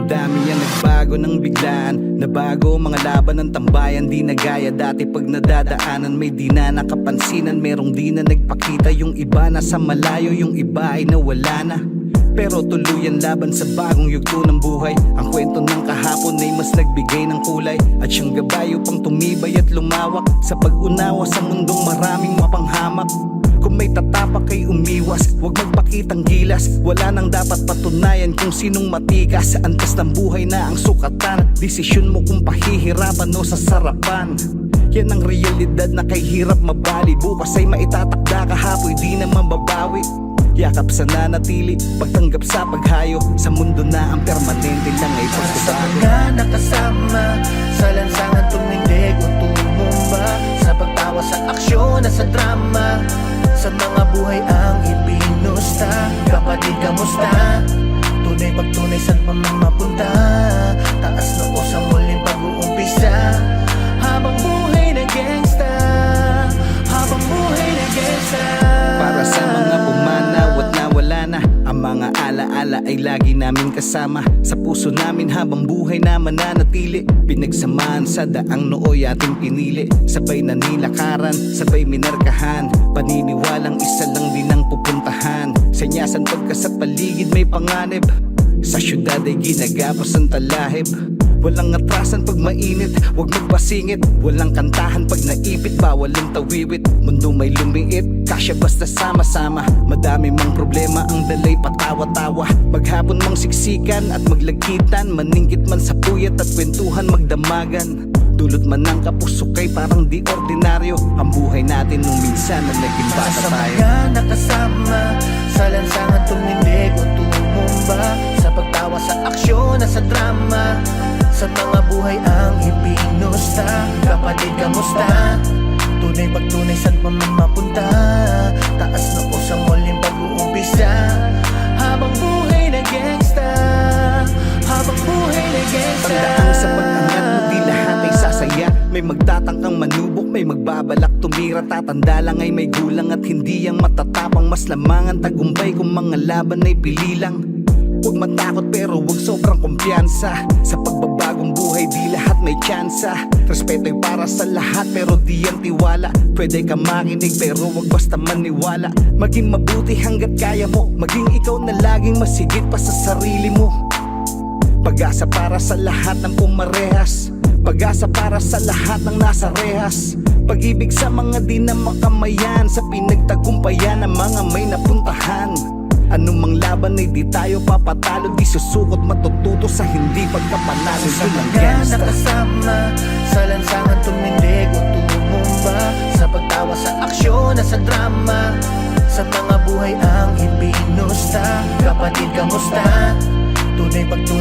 Madami ang nagbago ng biglaan, nabago mga laban ng tambayan. Di na gaya dati pag nadadaanan, may di na nakapansinan. Merong di na nagpakita, yung iba nasa malayo, yung iba ay nawala na. Pero tuluyan laban sa bagong yugto ng buhay. Ang kwento ng kahapon ay mas nagbigay ng kulay, at siyang gabay upang tumibay at lumawak sa pag-unawa sa mundong maraming mapanghamak. Kung may tatapak ay umiwas, huwag magpakitang gilas. Wala nang dapat patunayan kung sinong matikas. Sa antas ng buhay na ang sukatan, desisyon mo kung pahihirapan o sasarapan. Yan ang realidad na kay hirap mabali. Bukas ay maitatakda, kahapoy di na mababawi. Yakap sa nanatili, pagtanggap sa paghayo, sa mundo na ang permanente lang ay Para sa pagbabago. mga nakasama, sa lansangan tumindig o tumumba, sa pagtawa sa aksyon at sa drama, sa mga buhay ang ibinusta. Kapatid, kamusta? Tunay pagtunay, saan pa man mapunta? Taas noo sa muling pag-uumpisa. Habang buhay na gangsta, habang buhay na gangsta. Para sa mga pumanaw at nawala na, ang mga alaala ay lagi namin kasama. Sa puso namin habang buhay na mananatili. Pinagsamahan sa daang nooy ating pinili. Sabay na nilakaran, sabay minarkahan. Paniniwalang isa lang din ang pupuntahan. Sanyasan pagka sa paligid may panganib. Sa syudad ay ginagapos ang talahib. Walang atrasan pag mainit, huwag magpasingit. Walang kantahan pag naipit, bawal ang tawiwit. Mundo may lumiit, kasya basta sama-sama. Madami mang problema, ang dalay patawa-tawa. Maghapon mang siksikan at maglagkitan, maningkit man sa puyat at kwentuhan magdamagan. Dulot man ng kapusukay parang di ordinaryo. Ang buhay natin nung minsan na naging Para bata sa tayo. mga nakasama, sa lansangan tumindig o tumumba, sa pagtawa sa aksyon at sa drama, sa mga buhay ang ibinusta. Kapatid, kamusta? Tunay pagtunay, saan pa man mapunta? Taas noo sa muling pag-uumpisa. Habang buhay na gangsta, habang buhay na gangsta. Tandaan sa pag-angat mo di lahat ay sasaya. May magtatangkang manubok, may magbabalak tumira. Tatanda lang ay may gulang at hindi ang matatapang. Mas lamang ang tagumpay kung mga laban ay pili lang. Huwag matakot pero huwag sobrang kumpiyansa. Sa pagbabagong buhay di lahat may tsansa. Respeto ay para sa lahat pero di ang tiwala. Pwede ka makinig pero huwag basta maniwala. Maging mabuti hanggat kaya mo, maging ikaw na laging masigit pa sa sarili mo. Pag-asa para sa lahat ng pumarehas, pag-asa para sa lahat ng nasa rehas. Pag-ibig sa mga di na makamayan, sa pinagtagumpayan ng mga may napuntahan. Anumang laban ay di tayo papatalo, di susukot matututo sa hindi pagkapanalo. Sa Yun ang mga gangsta. nakasama, sa lansangan tumindig o tumumba, sa pagtawa sa aksyon at sa drama, sa mga buhay ang ibinusta. Kapatid, kamusta? Tunay pagtunay,